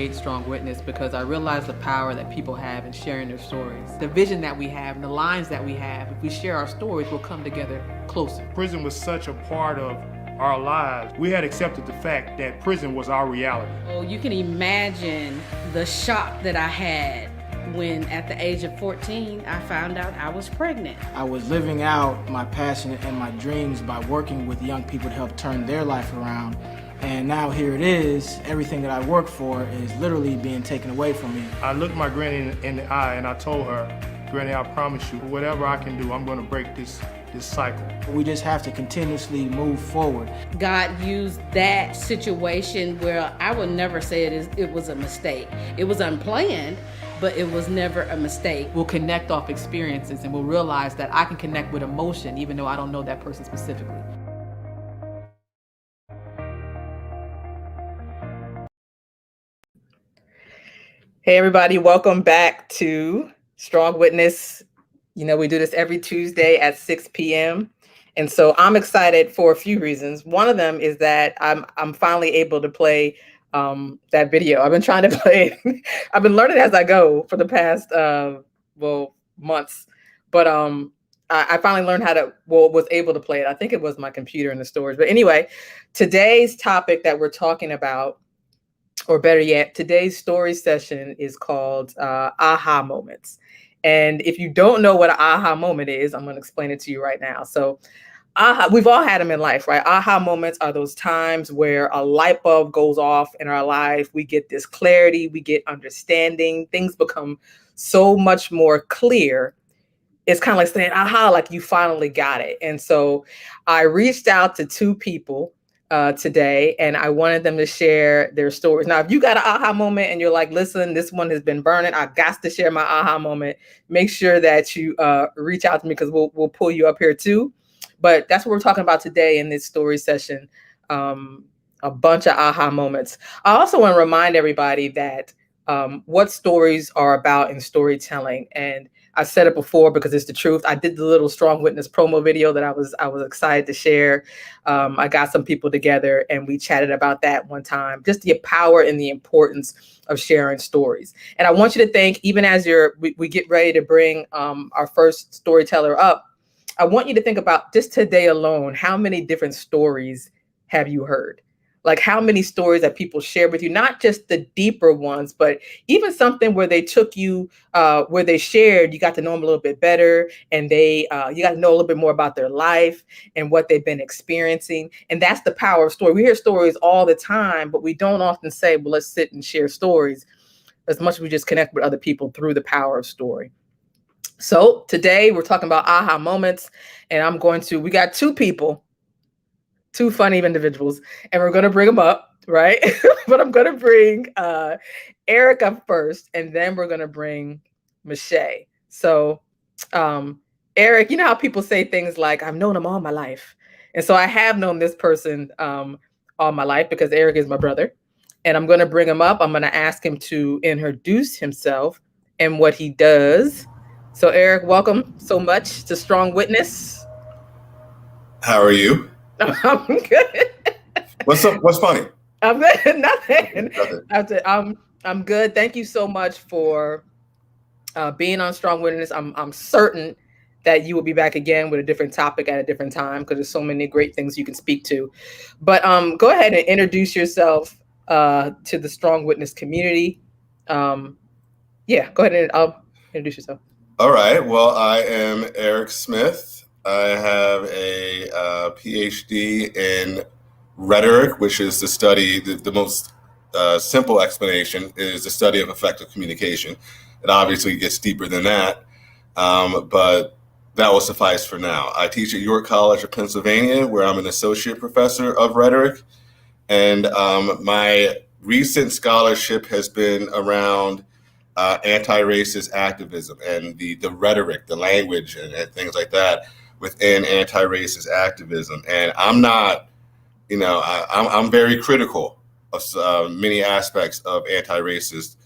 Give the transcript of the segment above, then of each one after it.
create Strong Witness because I realize the power that people have in sharing their stories. The vision that we have and the lines that we have, if we share our stories, we'll come together closer. Prison was such a part of our lives. We had accepted the fact that prison was our reality. Oh, you can imagine the shock that I had when at the age of 14, I found out I was pregnant. I was living out my passion and my dreams by working with young people to help turn their life around. And now here it is, everything that I work for is literally being taken away from me. I looked my granny in the eye and I told her, Granny, I promise you, whatever I can do, I'm going to break this cycle. We just have to continuously move forward. God used that situation where I would never say it was a mistake. It was unplanned, but it was never a mistake. We'll connect off experiences and we'll realize that I can connect with emotion even though I don't know that person specifically. Hey everybody, welcome back to Strong Witness. You know, we do this every Tuesday at 6 p.m. And so I'm excited for a few reasons. One of them is that I'm finally able to play that video. I've been trying to play it. I've been learning as I go for the past months. But I finally learned was able to play it. I think it was my computer in the storage. But anyway, today's topic that we're talking about, or better yet, today's story session is called aha moments. And if you don't know what an aha moment is, I'm going to explain it to you right now. So we've all had them in life, right? Aha moments are those times where a light bulb goes off in our life. We get this clarity, we get understanding, things become so much more clear. It's kind of like saying, aha, like you finally got it. And so I reached out to two people today, and I wanted them to share their stories. Now, if you got an aha moment and you're like, listen, this one has been burning, I got to share my aha moment, make sure that you reach out to me because we'll pull you up here too. But that's what we're talking about today in this story session, a bunch of aha moments. I also want to remind everybody that what stories are about in storytelling. And I said it before because it's the truth. I did the little Strong Witness promo video that I was excited to share. I got some people together and we chatted about that one time, just the power and the importance of sharing stories. And I want you to think, even as we get ready to bring our first storyteller up, I want you to think about just today alone, how many different stories have you heard? Like how many stories that people share with you, not just the deeper ones, but even something where they took you, where they shared, you got to know them a little bit better, and you got to know a little bit more about their life and what they've been experiencing. And that's the power of story. We hear stories all the time, but we don't often say, well, let's sit and share stories as much as we just connect with other people through the power of story. So today we're talking about aha moments, and we got two people, two funny individuals, and we're going to bring them up, right? But I'm going to bring Eric up first, and then we're going to bring Michelle. So Eric, you know how people say things like, I've known him all my life. And so I have known this person all my life because Eric is my brother. And I'm going to bring him up. I'm going to ask him to introduce himself and what he does. So Eric, welcome so much to Strong Witness. How are you? I'm good. What's up? What's funny? I'm good. Nothing. I'm good. Thank you so much for being on Strong Witness. I'm certain that you will be back again with a different topic at a different time because there's so many great things you can speak to. But go ahead and introduce yourself to the Strong Witness community. Go ahead and I'll introduce yourself. All right. Well, I am Eric Smith. I have a PhD in rhetoric, which is the study, the most simple explanation is the study of effective communication. It obviously gets deeper than that, but that will suffice for now. I teach at York College of Pennsylvania, where I'm an associate professor of rhetoric. And my recent scholarship has been around anti-racist activism and the rhetoric, the language and things like that within anti-racist activism. And I'm not, I'm very critical of many aspects of anti-racist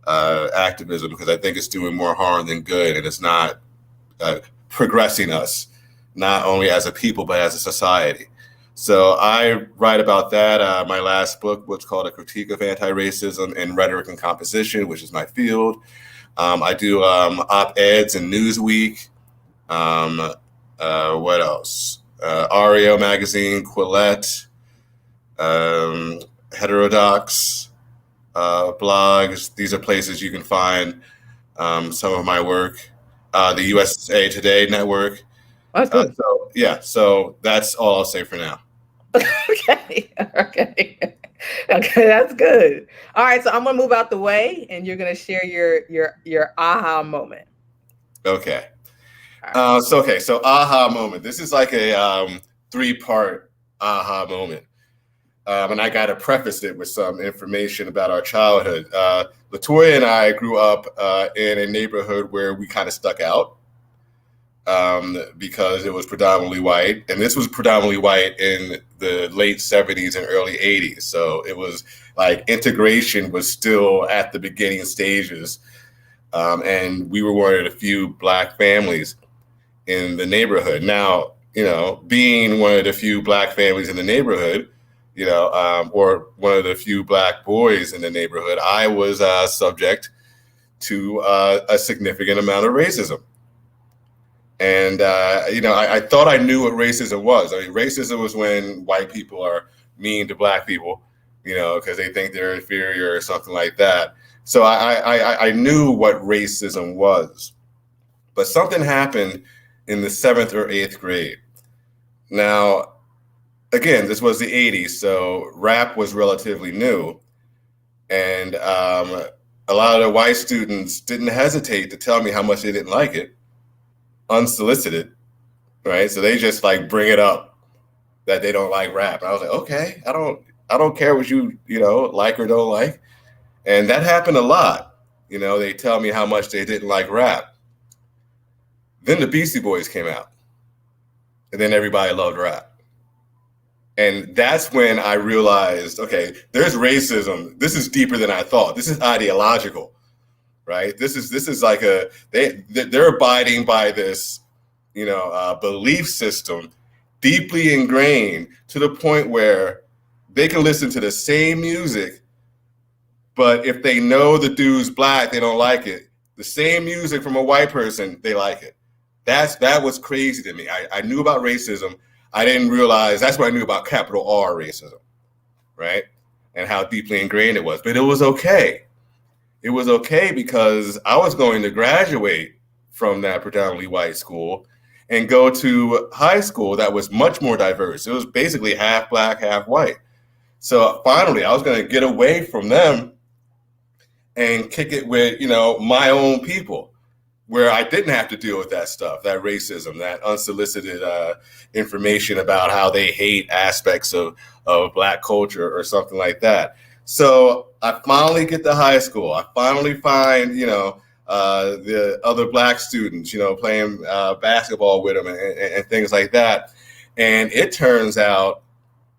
activism because I think it's doing more harm than good, and it's not progressing us, not only as a people, but as a society. So I write about that. My last book was called A Critique of Anti-Racism in Rhetoric and Composition, which is my field. I do op-eds in Newsweek. What else? REO Magazine, Quillette, Heterodox, blogs. These are places you can find some of my work. The USA Today Network. That's good. So that's all I'll say for now. Okay. Okay. Okay, that's good. All right, so I'm gonna move out the way, and you're gonna share your aha moment. Okay. All right. So aha moment. This is like a 3-part aha moment. And I got to preface it with some information about our childhood. Latoya and I grew up in a neighborhood where we kind of stuck out because it was predominantly white. And this was predominantly white in the late 70s and early 80s. So it was like integration was still at the beginning stages. And we were one of the few Black families in the neighborhood. Now, being one of the few Black families in the neighborhood, or one of the few Black boys in the neighborhood, I was subject to a significant amount of racism. And, I thought I knew what racism was. I mean, racism was when white people are mean to Black people, because they think they're inferior or something like that. So I knew what racism was. But something happened in the 7th or 8th grade. Now, again, this was the 80s, so rap was relatively new. And a lot of the white students didn't hesitate to tell me how much they didn't like it, unsolicited, right? So they just like bring it up that they don't like rap. And I was like, okay, I don't care what you like or don't like. And that happened a lot. They tell me how much they didn't like rap. Then the Beastie Boys came out. And then everybody loved rap. And that's when I realized, okay, there's racism. This is deeper than I thought. This is ideological, right? This is like they're abiding by this, belief system deeply ingrained to the point where they can listen to the same music, but if they know the dude's Black, they don't like it. The same music from a white person, they like it. That was crazy to me. I knew about racism. I didn't realize that's what I knew about capital R racism, right? And how deeply ingrained it was. But it was okay. It was okay because I was going to graduate from that predominantly white school and go to high school that was much more diverse. It was basically half Black, half white. So finally, I was going to get away from them and kick it with, my own people, where I didn't have to deal with that stuff, that racism, that unsolicited information about how they hate aspects of Black culture or something like that. So I finally get to high school. I finally find, the other Black students, playing basketball with them and things like that. And it turns out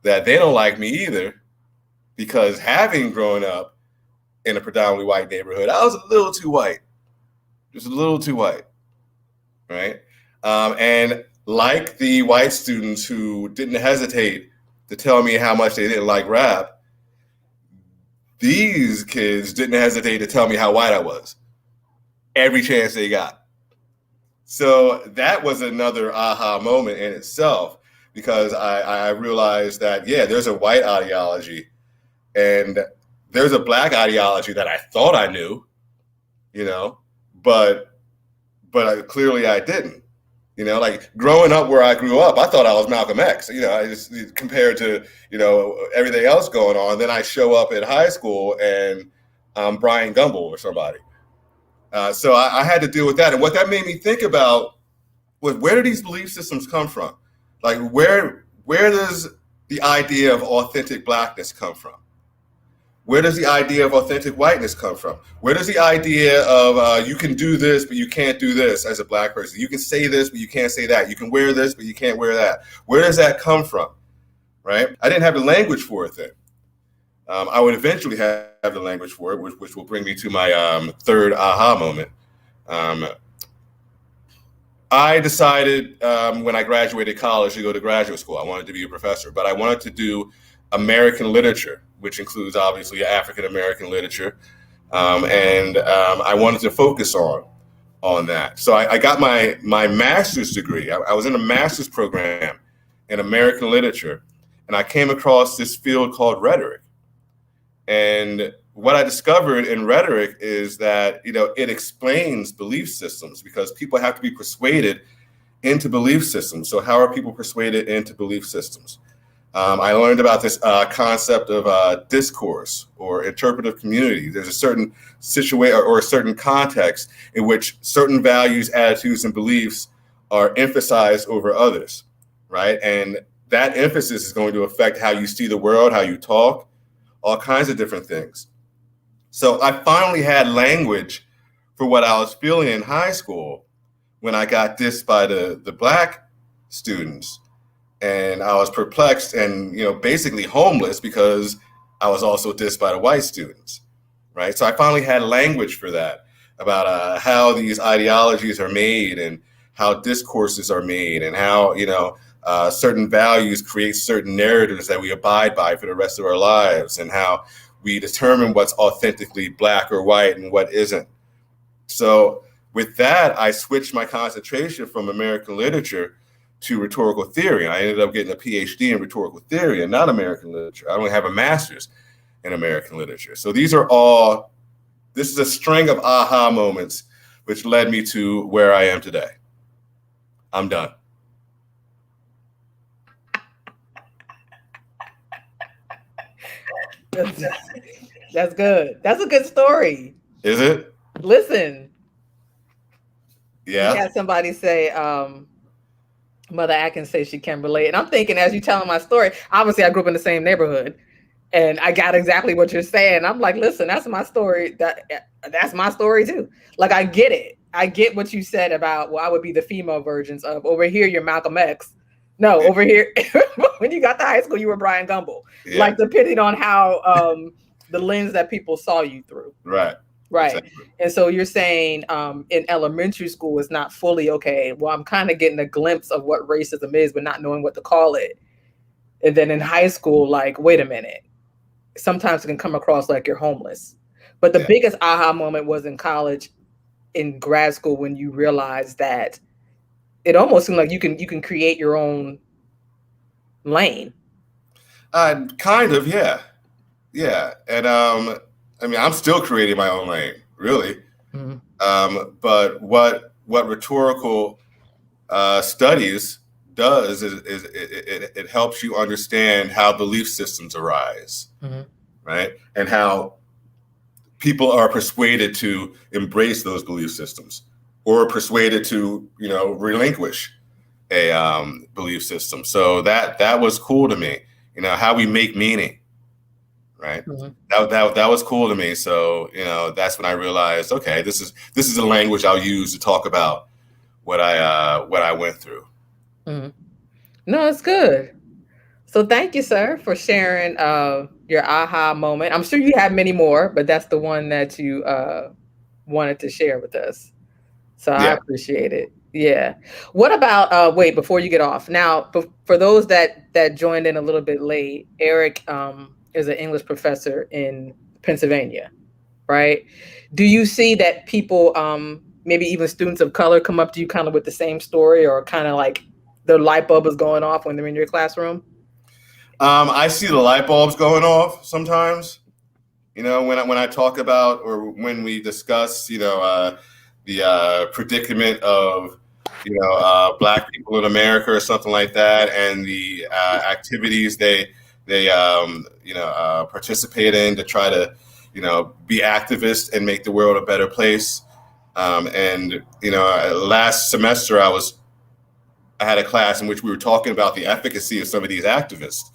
that they don't like me either, because having grown up in a predominantly white neighborhood, I was a little too white. Just a little too white, right? And like the white students who didn't hesitate to tell me how much they didn't like rap, these kids didn't hesitate to tell me how white I was every chance they got. So that was another aha moment in itself, because I realized that, there's a white ideology and there's a Black ideology that I thought I knew, but clearly I didn't. Like growing up where I grew up, I thought I was Malcolm X. I just compared to everything else going on. Then I show up at high school and I'm Brian Gumble or somebody. So I had to deal with that, and what that made me think about was, where do these belief systems come from? Like where does the idea of authentic Blackness come from? Where does the idea of authentic whiteness come from? Where does the idea of you can do this, but you can't do this as a Black person? You can say this, but you can't say that. You can wear this, but you can't wear that. Where does that come from, right? I didn't have the language for it then. I would eventually have the language for it, which will bring me to my third aha moment. I decided when I graduated college to go to graduate school. I wanted to be a professor, but I wanted to do American literature, which includes obviously African American literature, and I wanted to focus on that. So I got my master's degree. I was in a master's program in American literature, and I came across this field called rhetoric. And what I discovered in rhetoric is that, it explains belief systems because people have to be persuaded into belief systems. So how are people persuaded into belief systems? I learned about this concept of discourse or interpretive community. There's a certain situation or a certain context in which certain values, attitudes, and beliefs are emphasized over others, right? And that emphasis is going to affect how you see the world, how you talk, all kinds of different things. So I finally had language for what I was feeling in high school when I got dissed by the black students. And I was perplexed and, basically homeless because I was also dissed by the white students, right? So I finally had language for that, about how these ideologies are made and how discourses are made and how, certain values create certain narratives that we abide by for the rest of our lives, and how we determine what's authentically black or white and what isn't. So with that, I switched my concentration from American literature to rhetorical theory. I ended up getting a PhD in rhetorical theory and not American literature. I only have a master's in American literature. So this is a string of aha moments which led me to where I am today. I'm done. That's good. That's a good story. Is it? Listen. Yeah. You had somebody say, Mother Atkins say she can relate. And I'm thinking, as you telling my story, obviously I grew up in the same neighborhood and I got exactly what you're saying. I'm like, listen, that's my story. That's my story too. Like, I get it. I get what you said about, well, I would be the female versions of, over here, you're Malcolm X. No, over here, when you got to high school, you were Brian Gumble. Yeah. Like, depending on how the lens that people saw you through. Right. Right. Exactly. And so you're saying in elementary school, it's not fully okay. Well, I'm kind of getting a glimpse of what racism is, but not knowing what to call it. And then in high school, like, wait a minute. Sometimes it can come across like you're homeless. But the biggest aha moment was in college, in grad school, when you realize that it almost seemed like you can create your own lane. Kind of, yeah. Yeah. And I'm still creating my own lane, really. Mm-hmm. But what rhetorical studies does is it helps you understand how belief systems arise, mm-hmm. right? And how people are persuaded to embrace those belief systems, or persuaded to, relinquish a belief system. So that was cool to me, how we make meaning. Right. Mm-hmm. That was cool to me. So, that's when I realized, okay, this is a language I'll use to talk about what I went through. Mm-hmm. No, it's good. So thank you, sir, for sharing your aha moment. I'm sure you have many more, but that's the one that you wanted to share with us. So yeah. I appreciate it. Yeah. What about, wait, before you get off now, for those that joined in a little bit late, Eric is an English professor in Pennsylvania, right? Do you see that people, maybe even students of color, come up to you kind of with the same story, or kind of like their light bulb is going off when they're in your classroom? I see the light bulbs going off sometimes, when I talk about, or when we discuss, the predicament of, Black people in America or something like that, and the activities they participate in to try to, be activists and make the world a better place. Last semester I had a class in which we were talking about the efficacy of some of these activists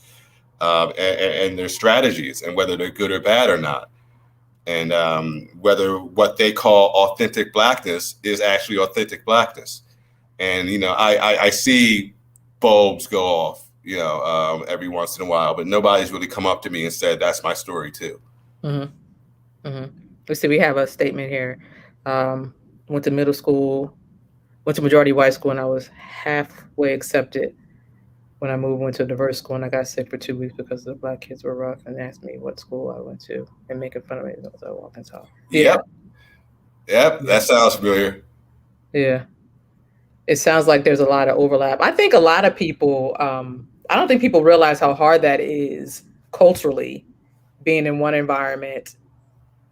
and their strategies, and whether they're good or bad or not. And whether what they call authentic Blackness is actually authentic Blackness. And, I see bulbs go off, every once in a while, but nobody's really come up to me and said, that's my story too. Mm-hmm. Mm-hmm. Let's see, we have a statement here. Went to middle school went to majority white school, and I was halfway accepted. When I moved, went to a diverse school, and I got sick for 2 weeks because the black kids were rough and asked me what school I went to and making fun of me as I walked inside. Yeah, Yep. Yep. That sounds familiar. yeah. It sounds like there's a lot of overlap. I think a lot of people, I don't think people realize how hard that is culturally, being in one environment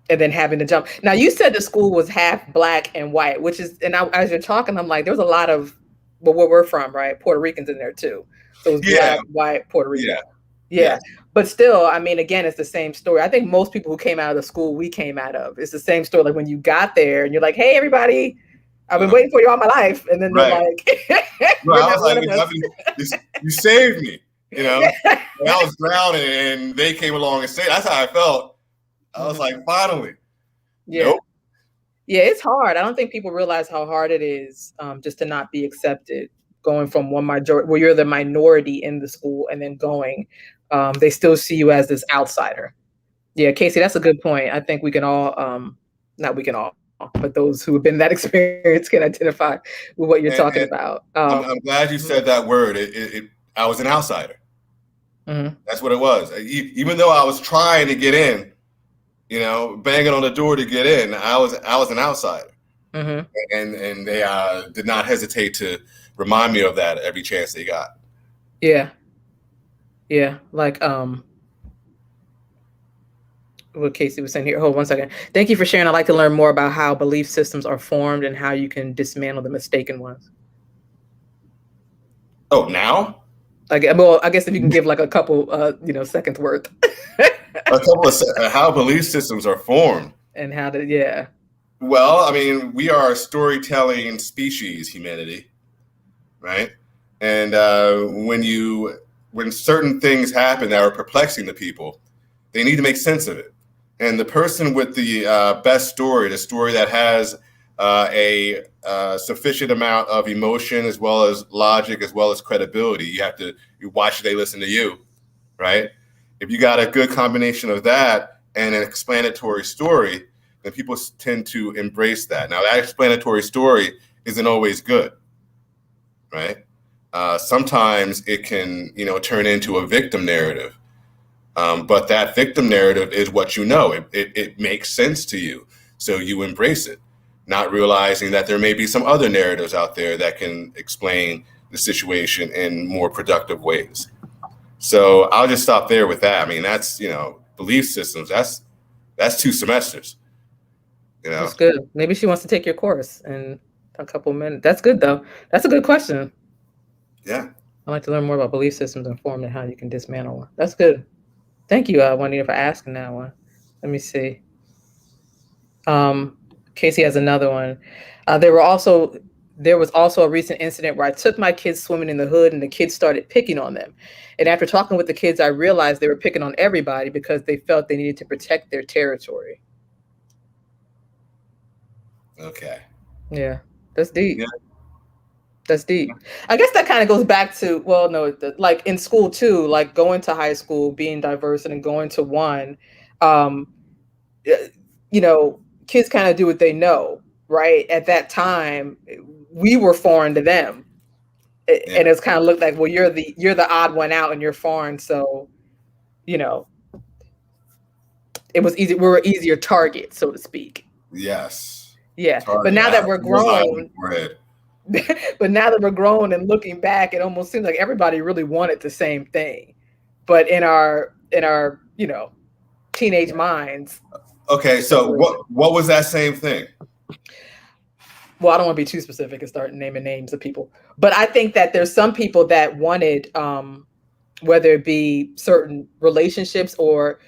and then having to jump. Now, you said the school was half black and white, which is, and as you're talking, I'm like, there's a lot of, well, where we're from, right? Puerto Ricans in there too. So it was Yeah. black, white, Puerto Rican. Yeah. Yeah. Yes. But still, I mean, again, it's the same story. I think most people who came out of the school we came out of, it's the same story. Like when you got there and you're like, hey, everybody, I've been waiting for you all my life. And then they're Right. like, Well, you're I not was one like, of us. you saved me, you know. And I was drowning, and they came along and saved. That's how I felt. I was like, finally. Yeah. Nope. Yeah, it's hard. I don't think people realize how hard it is just to not be accepted. Going from one majority, where you're the minority in the school, and then going, they still see you as this outsider. Yeah, Casey, that's a good point. I think we can all, not we can all, but those who have been in that experience can identify with what you're talking about. I'm glad you said that word. I was an outsider. Mhm. That's what it was. Even though I was trying to get in, you know, banging on the door to get in, I was an outsider. Mhm. And they did not hesitate to remind me of that every chance they got. Yeah. Yeah. Like, what Casey was saying here. Hold 1 second. Thank you for sharing. I'd like to learn more about how belief systems are formed and how you can dismantle the mistaken ones. Oh, now? Well, I guess if you can give like a couple, seconds worth. A couple of how belief systems are formed. And how to, yeah. Well, I mean, we are a storytelling species, humanity, right? And when certain things happen that are perplexing to people, they need to make sense of it. And the person with the best story, the story that has a sufficient amount of emotion as well as logic as well as credibility, you watch they listen to you, right? If you got a good combination of that and an explanatory story, then people tend to embrace that. Now, that explanatory story isn't always good, right? Sometimes it can, turn into a victim narrative. But that victim narrative is what you know. It makes sense to you, so you embrace it, not realizing that there may be some other narratives out there that can explain the situation in more productive ways. So I'll just stop there with that. I mean, that's, belief systems. That's 2 semesters. That's good. Maybe she wants to take your course in a couple minutes. That's good though. That's a good question. Yeah. I'd like to learn more about belief systems and form and how you can dismantle one. That's good. Thank you, Juanita, for asking that one. Let me see. Casey has another one. There was also a recent incident where I took my kids swimming in the hood and the kids started picking on them. And after talking with the kids, I realized they were picking on everybody because they felt they needed to protect their territory. Okay. Yeah, that's deep. Yeah. That's deep. I guess that kind of goes back to, well, no, like in school too, like going to high school, being diverse and then going to one, kids kind of do what they know, right? At that time, we were foreign to them. Yeah. And it's kind of looked like, well, you're the odd one out and you're foreign. So, it was easy. We were easier target, so to speak. Yes. Yeah. Target. But now that we're grown, but now that we're grown and looking back, it almost seems like everybody really wanted the same thing. But in our teenage minds. Okay, so what was that same thing? Well, I don't want to be too specific and start naming names of people. But I think that there's some people that wanted, whether it be certain relationships or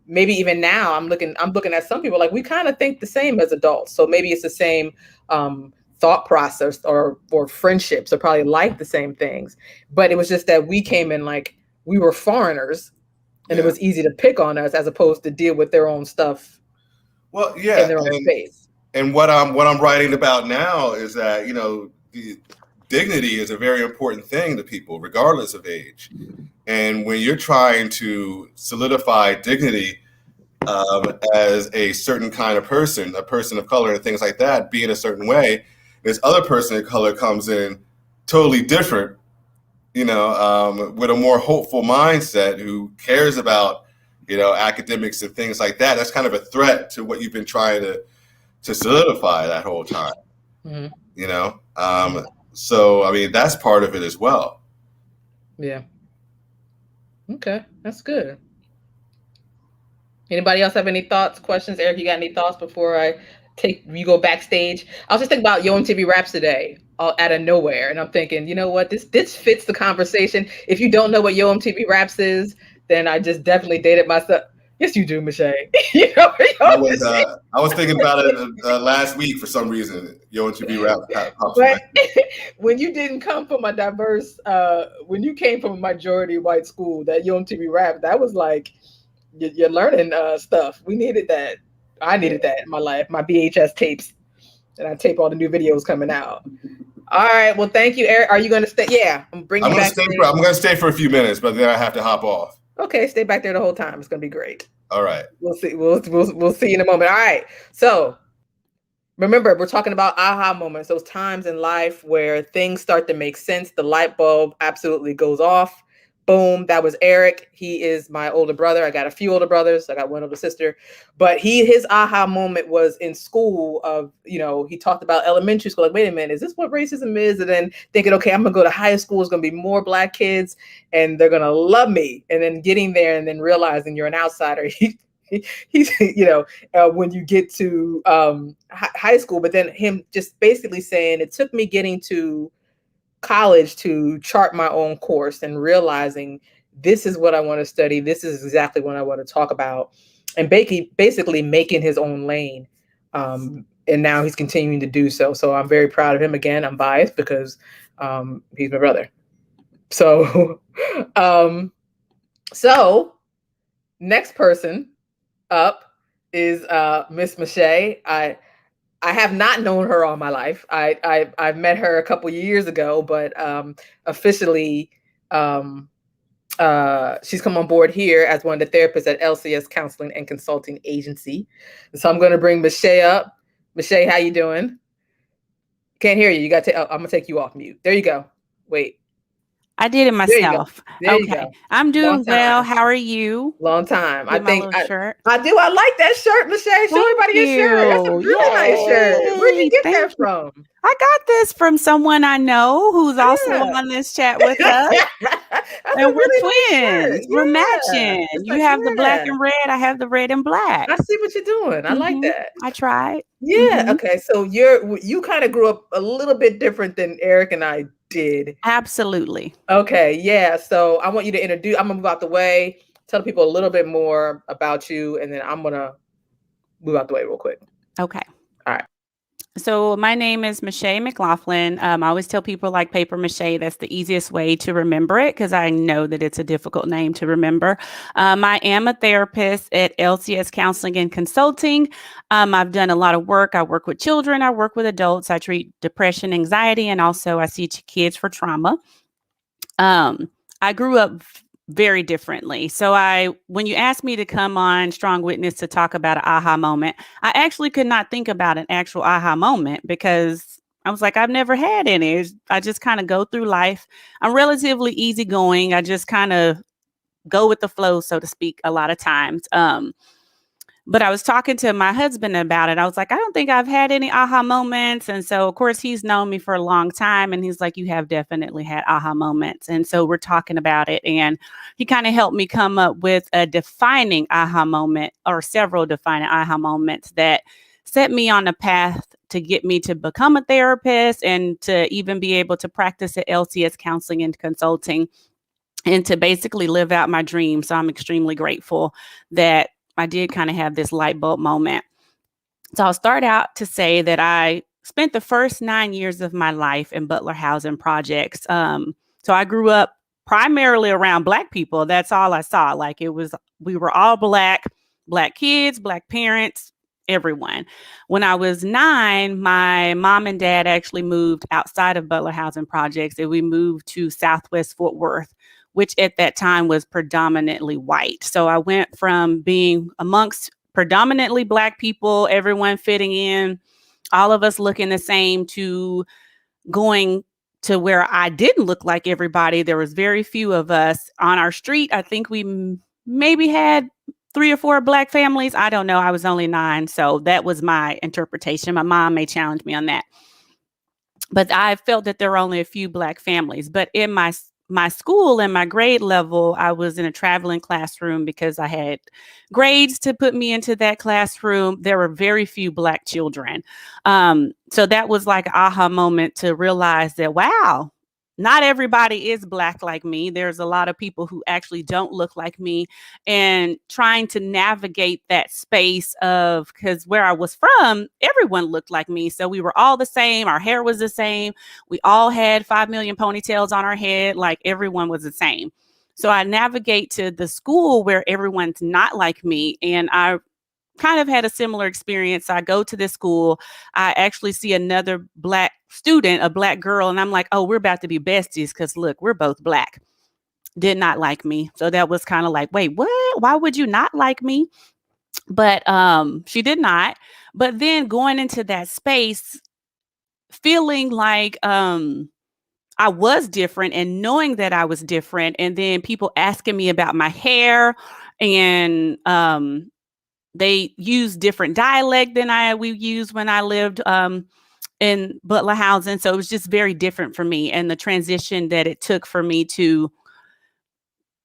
maybe even now I'm looking at some people like we kind of think the same as adults. So maybe it's the same thought process or friendships are probably like the same things. But it was just that we came in like we were foreigners and it was easy to pick on us as opposed to deal with their own stuff. Well, yeah. In their own space. And what I'm writing about now is that, the dignity is a very important thing to people, regardless of age. And when you're trying to solidify dignity as a certain kind of person, a person of color and things like that, be in a certain way, this other person of color comes in totally different, with a more hopeful mindset, who cares about, academics and things like that. That's kind of a threat to what you've been trying to solidify that whole time. So I mean, that's part of it as well. Yeah. Okay, that's good. Anybody else have any thoughts, questions? Eric, you got any thoughts before you go backstage? I was just thinking about Yo MTV Raps today, out of nowhere, and I'm thinking, you know what, this fits the conversation. If you don't know what Yo MTV Raps is, then I just definitely dated myself. Yes, you do, Michelle. I was thinking about it last week for some reason. Yo MTV Rap pops but when you didn't come from a diverse, when you came from a majority white school, that Yo MTV Rap, that was like, you're learning stuff. We needed that. I needed that in my life. My VHS tapes, and I tape all the new videos coming out. All right. Well, thank you, Eric. Are you going to stay? Yeah, I'm going to stay for a few minutes, but then I have to hop off. Okay, stay back there the whole time. It's going to be great. All right. We'll see. We'll see in a moment. All right. So remember, we're talking about aha moments, those times in life where things start to make sense. The light bulb absolutely goes off. Boom. That was Eric. He is my older brother. I got a few older brothers. I got one older sister. But his aha moment was in school he talked about elementary school. Like, wait a minute, is this what racism is? And then thinking, okay, I'm going to go to high school. It's going to be more Black kids and they're going to love me. And then getting there and then realizing you're an outsider. He's when you get to high school, but then him just basically saying, it took me getting to college to chart my own course and realizing this is what I want to study. This is exactly what I want to talk about, and basically making his own lane. And now he's continuing to do so. So I'm very proud of him. Again, I'm biased because he's my brother. So, so next person up is Miss Mache. I have not known her all my life. I've met her a couple years ago, but officially she's come on board here as one of the therapists at LCS Counseling and Consulting Agency. So I'm going to bring Mache up. Mache, how you doing? Can't hear you. You got to. I'm gonna take you off mute. There you go. Wait. I did it myself. There you go. I'm doing well. How are you? Long time. I think shirt. I do. I like that shirt, Mache. Show everybody your shirt. That's a really nice shirt. Where'd you get that from? I got this from someone I know who's also on this chat with us. And we're twins. We're matching. You have the black and red. I have the red and black. I see what you're doing. I like that. I tried. Yeah. Okay. So you kind of grew up a little bit different than Eric and I did. Absolutely. Okay. Yeah. So I want you to introduce. I'm gonna move out the way. Tell people a little bit more about you, and then I'm gonna move out the way real quick. Okay. All right. So my name is Mache McLaughlin. I always tell people like paper mache, that's the easiest way to remember it because I know that it's a difficult name to remember. I am a therapist at LCS Counseling and Consulting. I've done a lot of work. I work with children. I work with adults. I treat depression, anxiety, and also I see kids for trauma. I grew up very differently. So when you asked me to come on Strong Witness to talk about an aha moment, I actually could not think about an actual aha moment because I was like, I've never had any. I just kind of go through life. I'm relatively easygoing. I just kind of go with the flow, so to speak, a lot of times. But I was talking to my husband about it. I was like, I don't think I've had any aha moments. And so, of course, he's known me for a long time. And he's like, you have definitely had aha moments. And so we're talking about it. And he kind of helped me come up with a defining aha moment or several defining aha moments that set me on a path to get me to become a therapist and to even be able to practice at LCS Counseling and Consulting and to basically live out my dreams. So I'm extremely grateful that I did kind of have this light bulb moment. So I'll start out to say that I spent the first 9 years of my life in Butler housing projects. So I grew up primarily around Black people. That's all I saw. Like we were all Black kids, Black parents, everyone. When I was 9, my mom and dad actually moved outside of Butler housing projects and we moved to Southwest Fort Worth, which at that time was predominantly white. So I went from being amongst predominantly Black people, everyone fitting in, all of us looking the same to going to where I didn't look like everybody. There was very few of us on our street. I think we maybe had 3 or 4 Black families. I don't know. I was only 9. So that was my interpretation. My mom may challenge me on that. But I felt that there were only a few Black families. But in my school and my grade level, I was in a traveling classroom because I had grades to put me into that classroom. There were very few Black children. So that was like an aha moment to realize that, wow, not everybody is Black like me. There's a lot of people who actually don't look like me, and trying to navigate that space of, because where I was from, everyone looked like me. So we were all the same. Our hair was the same. We all had 5 million ponytails on our head. Like everyone was the same. So I navigate to the school where everyone's not like me. And I kind of had a similar experience. I go to this school. I actually see another Black student, a Black girl, and I'm like, oh, we're about to be besties because look, we're both Black. Did not like me. So that was kind of like, wait, what? Why would you not like me? But she did not. But then going into that space, feeling like I was different and knowing that I was different, and then people asking me about my hair, and they use different dialect than we used when I lived in Butler housing. So it was just very different for me, and the transition that it took for me to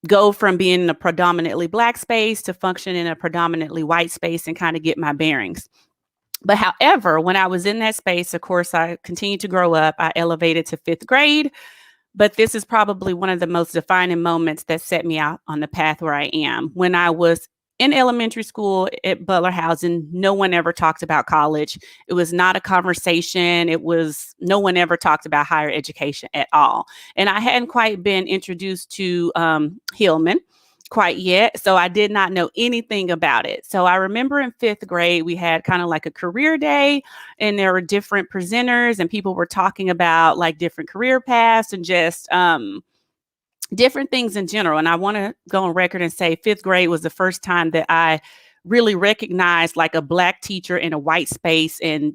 go from being in a predominantly Black space to function in a predominantly white space and kind of get my bearings. But however, when I was in that space, of course, I continued to grow up. I elevated to 5th grade. But this is probably one of the most defining moments that set me out on the path where I am. When I was in elementary school at Butler Housing, no one ever talked about college. It was not a conversation. No one ever talked about higher education at all. And I hadn't quite been introduced to Hillman quite yet. So I did not know anything about it. So I remember in 5th grade, we had kind of like a career day, and there were different presenters and people were talking about like different career paths and just different things in general. And I want to go on record and say 5th grade was the first time that I really recognized like a Black teacher in a white space, and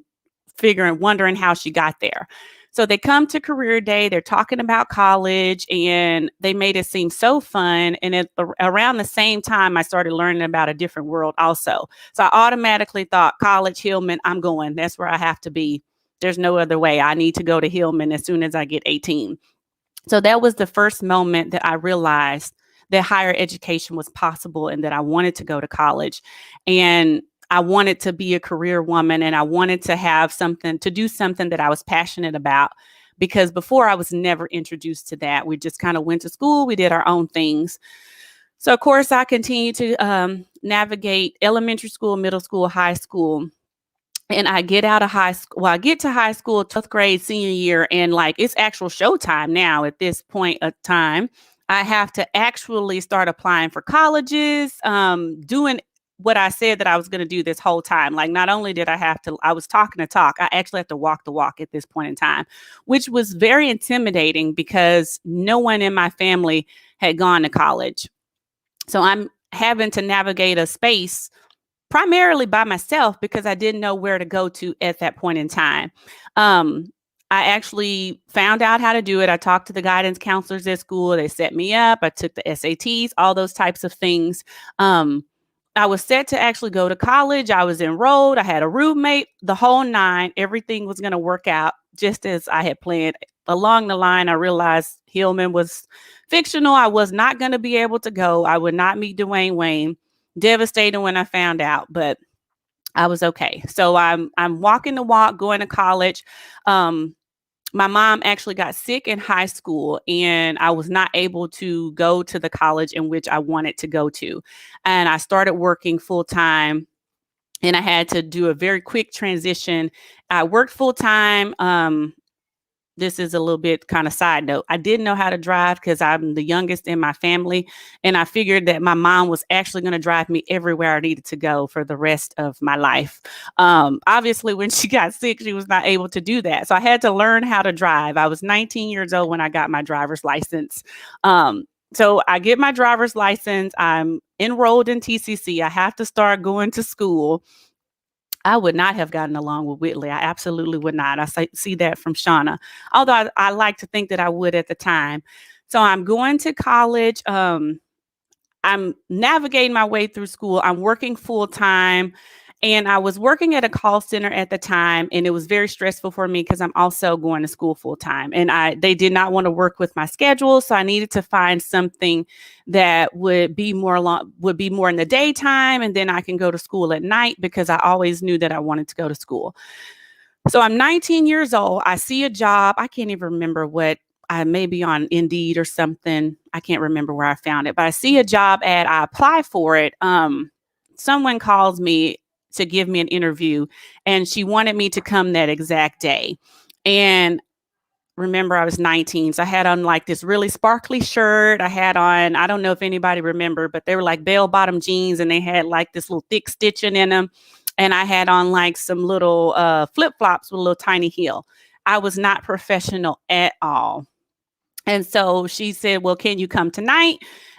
wondering how she got there. So they come to career day, they're talking about college, and they made it seem so fun. And around the same time, I started learning about a different world also. So I automatically thought, college, Hillman, I'm going. That's where I have to be. There's no other way. I need to go to Hillman as soon as I get 18. So that was the first moment that I realized that higher education was possible and that I wanted to go to college. And I wanted to be a career woman, and I wanted to do something that I was passionate about, because before I was never introduced to that. We just kind of went to school. We did our own things. So of course I continued to navigate elementary school, middle school, high school. And I get out of high school. Well, I get to high school, 12th grade, senior year, and like it's actual showtime now at this point of time. I have to actually start applying for colleges, doing what I said that I was going to do this whole time. Like, not only did I was talking the talk, I actually had to walk the walk at this point in time, which was very intimidating because no one in my family had gone to college. So I'm having to navigate a space primarily by myself because I didn't know where to go to at that point in time. I actually found out how to do it. I talked to the guidance counselors at school. They set me up. I took the SATs, all those types of things. I was set to actually go to college. I was enrolled. I had a roommate, the whole 9. Everything was going to work out just as I had planned. Along the line, I realized Hillman was fictional. I was not going to be able to go. I would not meet Dwayne Wayne. Devastating when I found out, but I was okay. So I'm walking the walk, going to college. My mom actually got sick in high school, and I was not able to go to the college in which I wanted to go to. And I started working full time, and I had to do a very quick transition. I worked full time. This is a little bit kind of side note. I didn't know how to drive because I'm the youngest in my family. And I figured that my mom was actually going to drive me everywhere I needed to go for the rest of my life. Obviously, when she got sick, she was not able to do that. So I had to learn how to drive. I was 19 years old when I got my driver's license. So I get my driver's license. I'm enrolled in TCC. I have to start going to school. I would not have gotten along with Whitley. I absolutely would not. I see that from Shauna, although I like to think that I would at the time. So I'm going to college. I'm navigating my way through school. I'm working full time. And I was working at a call center at the time, and it was very stressful for me because I'm also going to school full time. And they did not want to work with my schedule, so I needed to find something that would be more in the daytime, and then I can go to school at night because I always knew that I wanted to go to school. So I'm 19 years old. I see a job. I can't even remember what. I may be on Indeed or something. I can't remember where I found it, but I see a job ad. I apply for it. Someone calls me to give me an interview, and she wanted me to come that exact day. And remember, I was 19, so I had on like this really sparkly shirt. I had on, I don't know if anybody remember, but they were like bell bottom jeans, and they had like this little thick stitching in them. And I had on like some little flip flops with a little tiny heel. I was not professional at all. And so she said, well, can you come tonight?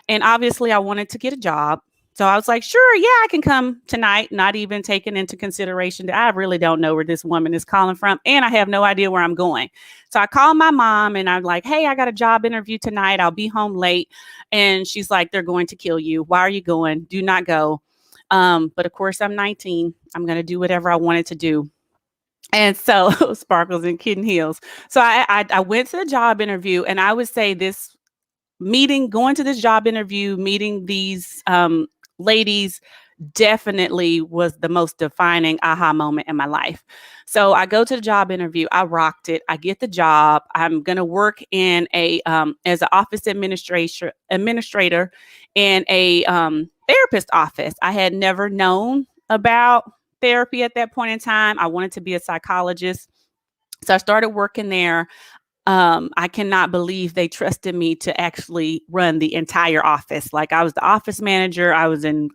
And obviously I wanted to get a job. So I was like, sure, yeah, I can come tonight, not even taking into consideration that I really don't know where this woman is calling from. And I have no idea where I'm going. So I called my mom and I'm like, hey, I got a job interview tonight. I'll be home late. And she's like, they're going to kill you. Why are you going? Do not go. But of course, I'm 19. I'm going to do whatever I wanted to do. And so sparkles and kitten heels. So I went to the job interview, and I would say going to this job interview, meeting these ladies definitely was the most defining aha moment in my life. So I go to the job interview. I rocked it. I get the job. I'm going to work in as an office administrator in a therapist office. I had never known about therapy at that point in time. I wanted to be a psychologist. So I started working there. I cannot believe they trusted me to actually run the entire office. Like, I was the office manager. I was in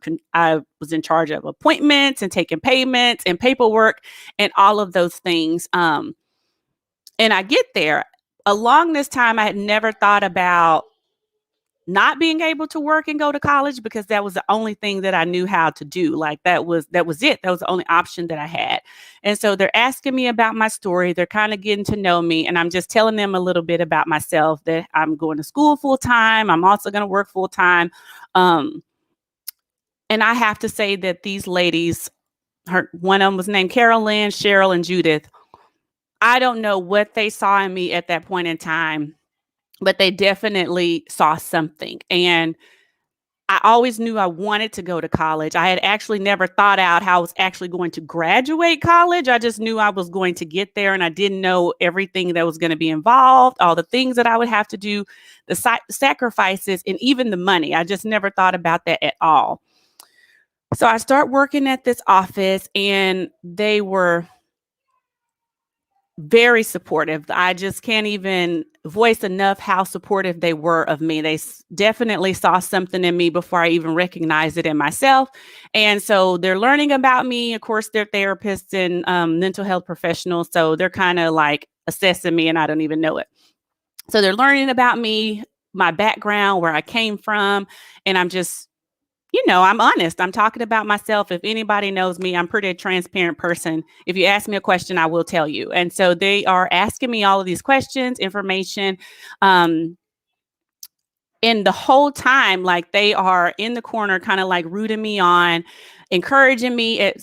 charge of appointments and taking payments and paperwork and all of those things. And I get there. Along this time, I had never thought about not being able to work and go to college, because that was the only thing that I knew how to do. Like, that was it. That was the only option that I had. And so they're asking me about my story. They're kind of getting to know me. And I'm just telling them a little bit about myself, that I'm going to school full time. I'm also going to work full time. And I have to say that these ladies, one of them was named Carolyn, Cheryl, and Judith. I don't know what they saw in me at that point in time, but they definitely saw something. And I always knew I wanted to go to college. I had actually never thought out how I was actually going to graduate college. I just knew I was going to get there, and I didn't know everything that was going to be involved, all the things that I would have to do, the sacrifices, and even the money. I just never thought about that at all. So I start working at this office, and they were very supportive. I just can't even voice enough how supportive they were of me. They definitely saw something in me before I even recognized it in myself. And so they're learning about me. Of course, they're therapists and mental health professionals. So they're kind of like assessing me, and I don't even know it. So they're learning about me, my background, where I came from. And I'm just, I'm honest. I'm talking about myself. If anybody knows me, I'm pretty transparent person. If you ask me a question, I will tell you. And so they are asking me all of these questions, information. And the whole time, like, they are in the corner, kind of like rooting me on, encouraging me.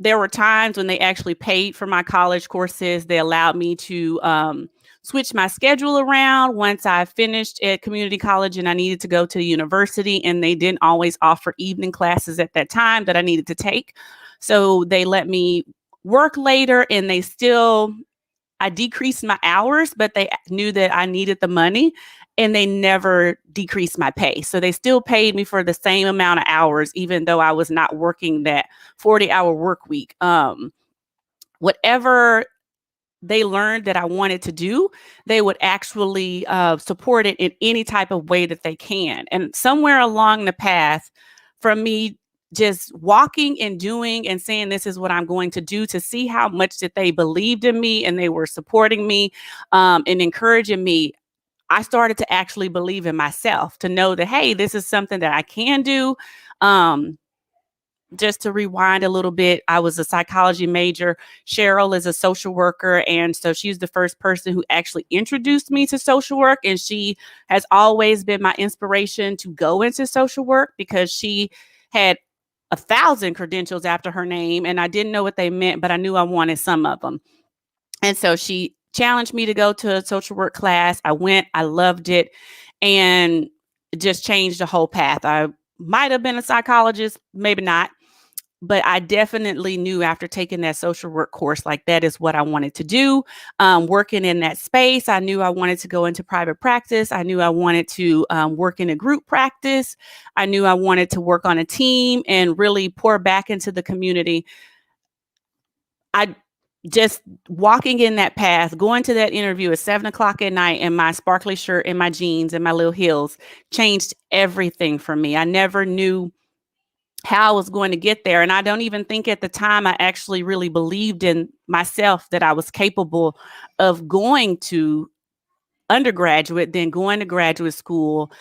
There were times when they actually paid for my college courses. They allowed me to switch my schedule around once I finished at community college and I needed to go to the university, and they didn't always offer evening classes at that time that I needed to take. So they let me work later, and I decreased my hours, but they knew that I needed the money, and they never decreased my pay. So they still paid me for the same amount of hours, even though I was not working that 40-hour work week. Whatever they learned that I wanted to do, they would actually support it in any type of way that they can. And somewhere along the path, from me just walking and doing and saying, this is what I'm going to do, to see how much that they believed in me and they were supporting me and encouraging me, I started to actually believe in myself, to know that, hey, this is something that I can do. just to rewind a little bit, I was a psychology major. Cheryl is a social worker. And so she's the first person who actually introduced me to social work. And she has always been my inspiration to go into social work because she had 1,000 credentials after her name. And I didn't know what they meant, but I knew I wanted some of them. And so she challenged me to go to a social work class. I went, I loved it, and it just changed the whole path. I might have been a psychologist, maybe not, but I definitely knew after taking that social work course, like that is what I wanted to do. Working in that space, I knew I wanted to go into private practice. I knew I wanted to work in a group practice. I knew I wanted to work on a team and really pour back into the community. I just walking in that path, going to that interview at 7:00 at night in my sparkly shirt and my jeans and my little heels changed everything for me. I never knew how I was going to get there. And I don't even think at the time I actually really believed in myself that I was capable of going to undergraduate, then going to graduate school,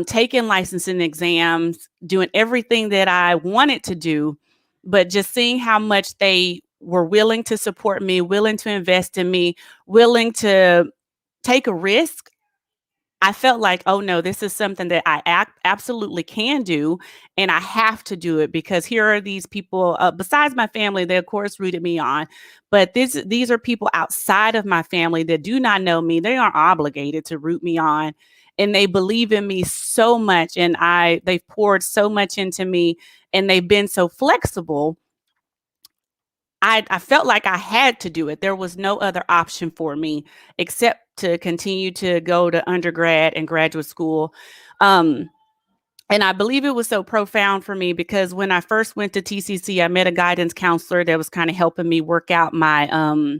taking licensing exams, doing everything that I wanted to do, but just seeing how much they were willing to support me, willing to invest in me, willing to take a risk. I felt like, oh no, this is something that I absolutely can do, and I have to do it because here are these people besides my family. They of course rooted me on, but these are people outside of my family that do not know me. They aren't obligated to root me on, and they believe in me so much, and they've poured so much into me, and they've been so flexible. I felt like I had to do it. There was no other option for me except to continue to go to undergrad and graduate school. Um, and I believe it was so profound for me because when I first went to TCC, I met a guidance counselor that was kind of helping me work out my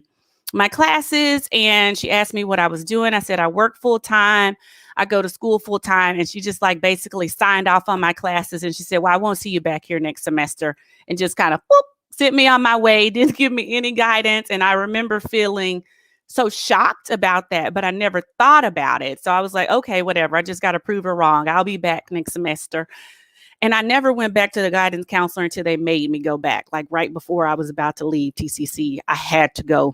classes. And she asked me what I was doing. I said, I work full time. I go to school full time. And she just like basically signed off on my classes. And she said, well, I won't see you back here next semester, and just kind of whoop, sent me on my way, didn't give me any guidance. And I remember feeling so shocked about that, but I never thought about it. So I was like, okay, whatever. I just got to prove her wrong. I'll be back next semester. And I never went back to the guidance counselor until they made me go back. Like right before I was about to leave TCC, I had to go.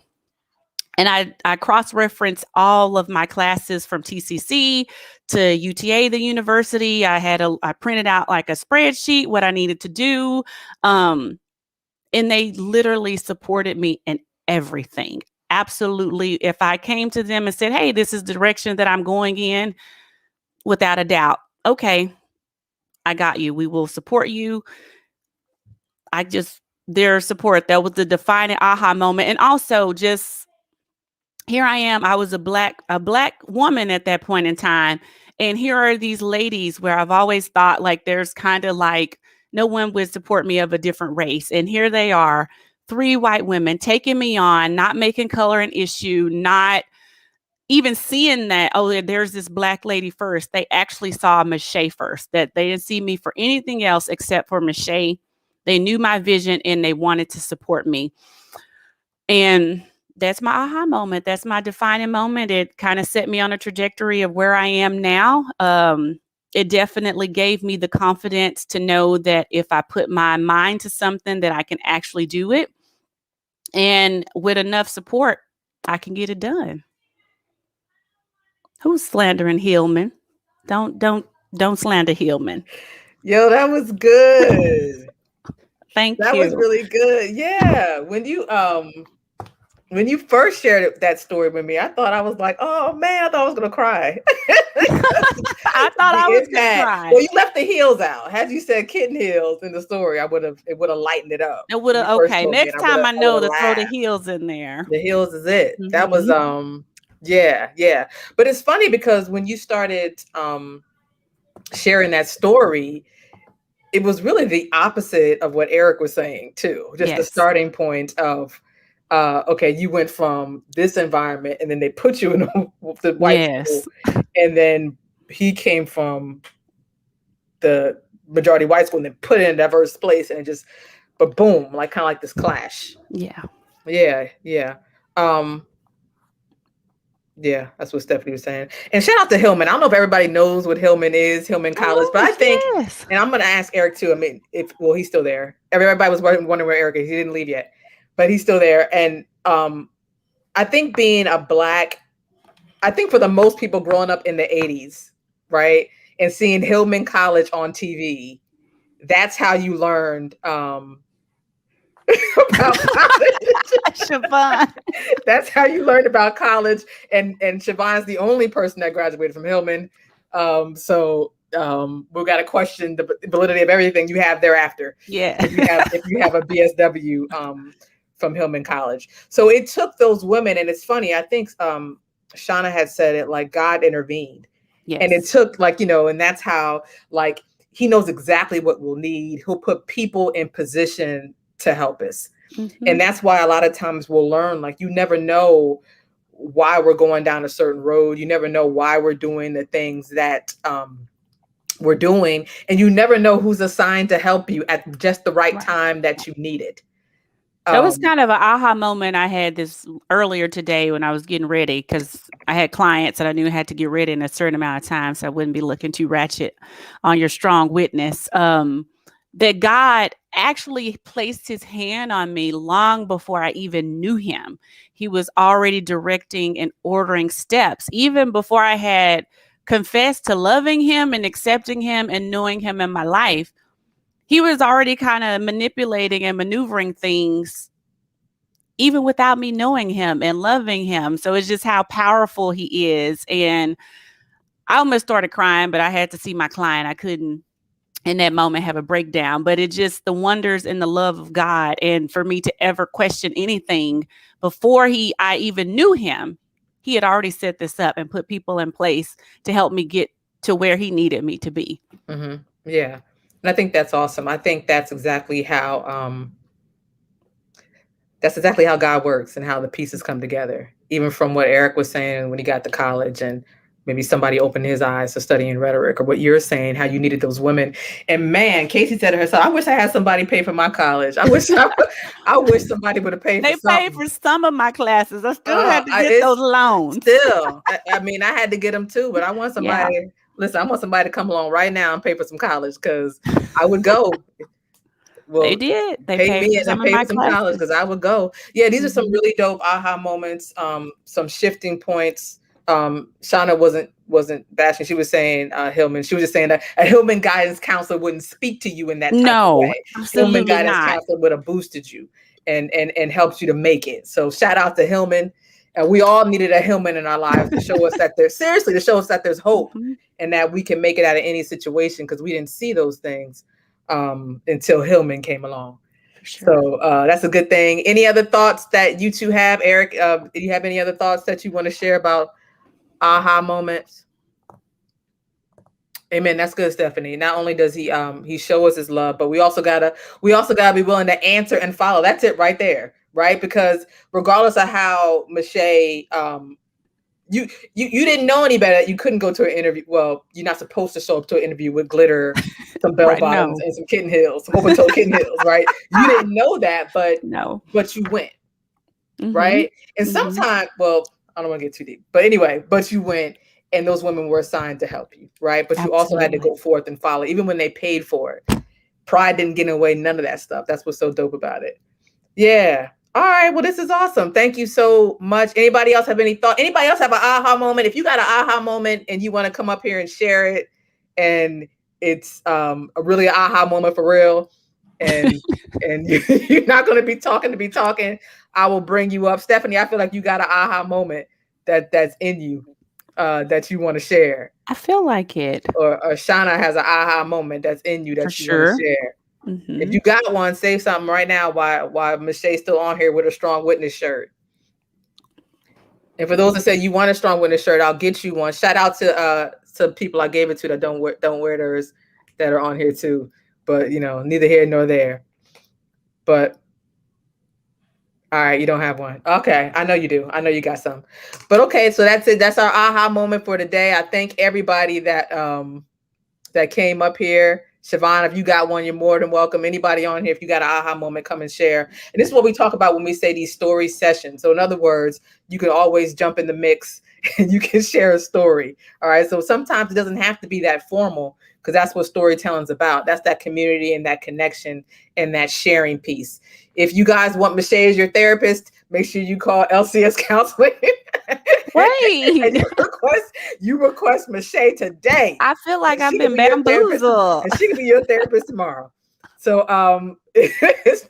And I cross-referenced all of my classes from TCC to UTA, the university. I printed out like a spreadsheet, what I needed to do. And they literally supported me in everything. Absolutely. If I came to them and said, hey, this is the direction that I'm going in, without a doubt, okay, I got you. We will support you. Their support, that was the defining aha moment. And also just here I am. I was a black woman at that point in time. And here are these ladies where I've always thought like there's kind of like no one would support me of a different race. And here they are, 3 white women taking me on, not making color an issue, not even seeing that, oh, there's this black lady first. They actually saw Michelle first, that they didn't see me for anything else except for Michelle. They knew my vision and they wanted to support me. And that's my aha moment. That's my defining moment. It kind of set me on a trajectory of where I am now. It definitely gave me the confidence to know that if I put my mind to something, that I can actually do it. And with enough support, I can get it done. Who's slandering Hillman? Don't slander Hillman. Yo, that was good. Thank That you. was really good. Yeah. When you first shared that story with me, I thought I was like, oh man, I thought I was gonna cry. I thought I was gonna cry. Well, you left the heels out. Had you said kitten heels in the story, it would have lightened it up. It would have, okay. Next time I know to throw the heels in there. The heels is it. Mm-hmm. That was yeah. But it's funny because when you started sharing that story, it was really the opposite of what Eric was saying too. Just the starting point of okay, you went from this environment and then they put you in the white school, and then he came from the majority white school and then put it in a diverse place, and it just, but boom, like kind of like this clash. Yeah. Yeah, that's what Stephanie was saying. And shout out to Hillman. I don't know if everybody knows what Hillman is, Hillman College, but I think, yes. and I'm going to ask Eric too. I mean, he's still there. Everybody was wondering where Eric is. He didn't leave yet, but he's still there. And I think I think for the most people growing up in the 80s, right, and seeing Hillman College on TV, that's how you learned about college. Siobhan. That's how you learned about college. And Siobhan's the only person that graduated from Hillman. So we've got to question the validity of everything you have thereafter. Yeah. If you have a BSW from Hillman College. So it took those women, and it's funny, I think Shauna had said it, like God intervened. Yes. And it took, like, and that's how, like, he knows exactly what we'll need. He'll put people in position to help us. Mm-hmm. And that's why a lot of times we'll learn, like, you never know why we're going down a certain road. You never know why we're doing the things that we're doing. And you never know who's assigned to help you at just the right time that you need it. That was kind of an aha moment I had this earlier today when I was getting ready, because I had clients that I knew had to get ready in a certain amount of time, so I wouldn't be looking too ratchet on your strong witness. That God actually placed his hand on me long before I even knew him. He was already directing and ordering steps, even before I had confessed to loving him and accepting him and knowing him in my life. He was already kind of manipulating and maneuvering things even without me knowing him and loving him. So it's just how powerful he is. And I almost started crying, but I had to see my client. I couldn't in that moment have a breakdown, but it's just the wonders and the love of God. And for me to ever question anything before I even knew him, he had already set this up and put people in place to help me get to where he needed me to be. Mm-hmm. Yeah. And I think that's awesome. I think that's exactly how God works and how the pieces come together. Even from what Eric was saying when he got to college, and maybe somebody opened his eyes to studying rhetoric, or what you're saying, how you needed those women. And man, Casey said to herself, I wish I had somebody pay for my college. I wish somebody would have paid for something. They paid for some of my classes. I still had to get those loans. Still, I mean, I had to get them too, but I want somebody. Yeah. Listen, I want somebody to come along right now and pay for some college, because I would go. Well, they did. They paid me and then paid for some college, because I would go. Yeah, these are some really dope aha moments, some shifting points. Shauna wasn't bashing. She was saying Hillman. She was just saying that a Hillman guidance counselor wouldn't speak to you in that type of way. Absolutely Hillman guidance not. counselor would have boosted you and helped you to make it. So shout out to Hillman. We all needed a Hillman in our lives to show us that there's hope and that we can make it out of any situation, because we didn't see those things until Hillman came along. Sure. So that's a good thing. Any other thoughts that you two have? Eric, do you have any other thoughts that you want to share about aha moments? Amen. That's good, Stephanie. Not only does he show us his love, but we also gotta be willing to answer and follow. That's it right there, right? Because regardless of how Michelle, you didn't know any better, you couldn't go to an interview. Well, you're not supposed to show up to an interview with glitter, some bell bottoms, and some kitten heels, some open toe kitten heels, right? You didn't know that, but you went, right? And sometimes, well, I don't want to get too deep, but anyway, but you went, and those women were assigned to help you, right? But you also had to go forth and follow, even when they paid for it. Pride didn't get away, none of that stuff. That's what's so dope about it. Yeah. All right. Well, this is awesome. Thank you so much. Anybody else have any thought? Anybody else have an aha moment? If you got an aha moment and you want to come up here and share it, and it's a really aha moment for real, and you're not going to be talking, I will bring you up. Stephanie, I feel like you got an aha moment that's in you that you want to share. I feel like it. Or Shauna has an aha moment that's in you that you want to share. If you got one, say something right now while Michelle's still on here with a strong witness shirt. And for those that say you want a strong witness shirt, I'll get you one. Shout out to people I gave it to that don't wear theirs, that are on here too. But neither here nor there. But all right, you don't have one. Okay, I know you do. I know you got some. But okay, so that's it. That's our aha moment for today. I thank everybody that came up here. Siobhan, if you got one, you're more than welcome. Anybody on here, if you got an aha moment, come and share. And this is what we talk about when we say these story sessions. So in other words, you can always jump in the mix and you can share a story. All right. So sometimes it doesn't have to be that formal, because that's what storytelling is about. That's that community and that connection and that sharing piece. If you guys want Michelle as your therapist, make sure you call LCS Counseling. Wait. And you request Michelle today. I feel like And I've she can been be your therapist, bamboozled. and she can be your therapist tomorrow. So it's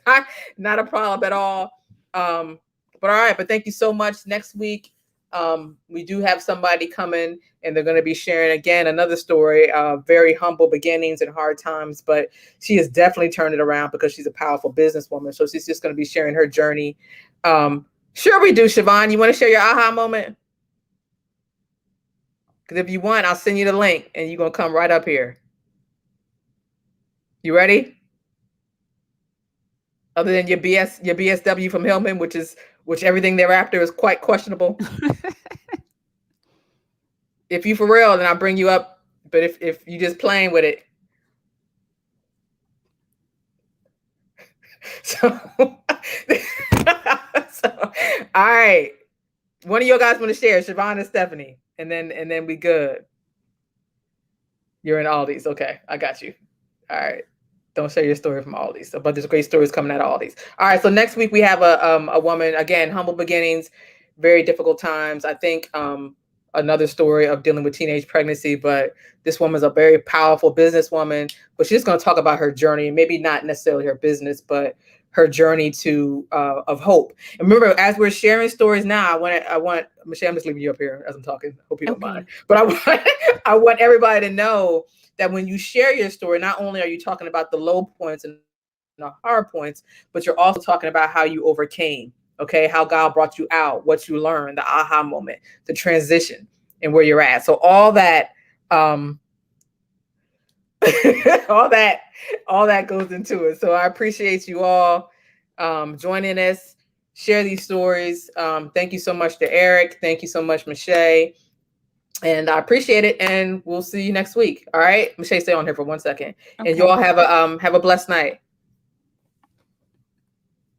not a problem at all. But all right, but thank you so much. Next week, we do have somebody coming, and they're going to be sharing again another story, very humble beginnings and hard times, but she has definitely turned it around because she's a powerful businesswoman. So she's just going to be sharing her journey. Sure we do, Siobhan. You want to share your aha moment? Because if you want, I'll send you the link, and you're going to come right up here. You ready? Other than your BSW from Hillman, which everything thereafter is quite questionable. If you for real, then I'll bring you up. But if you just playing with it. So, all right. One of you guys want to share, Siobhan and Stephanie, and then we good. You're in Aldi's. Okay, I got you. All right. Don't share your story from Aldi's. So, but there's great stories coming out of Aldi's. All right. So next week we have a woman, again, humble beginnings, very difficult times. I think another story of dealing with teenage pregnancy, but this woman's a very powerful businesswoman, but she's going to talk about her journey, maybe not necessarily her business, but her journey to of hope. And remember, as we're sharing stories now, I want Michelle, I'm just leaving you up here as I'm talking. Hope you don't mind. But I want everybody to know that when you share your story, not only are you talking about the low points and the hard points, but you're also talking about how you overcame, okay? How God brought you out, what you learned, the aha moment, the transition, and where you're at. So all that, all that goes into it. So I appreciate you all joining us, share these stories. Thank you so much to Eric. Thank you so much, Michelle. And I appreciate it. And we'll see you next week. All right. Michelle, stay on here for 1 second. Okay. And you all have a blessed night.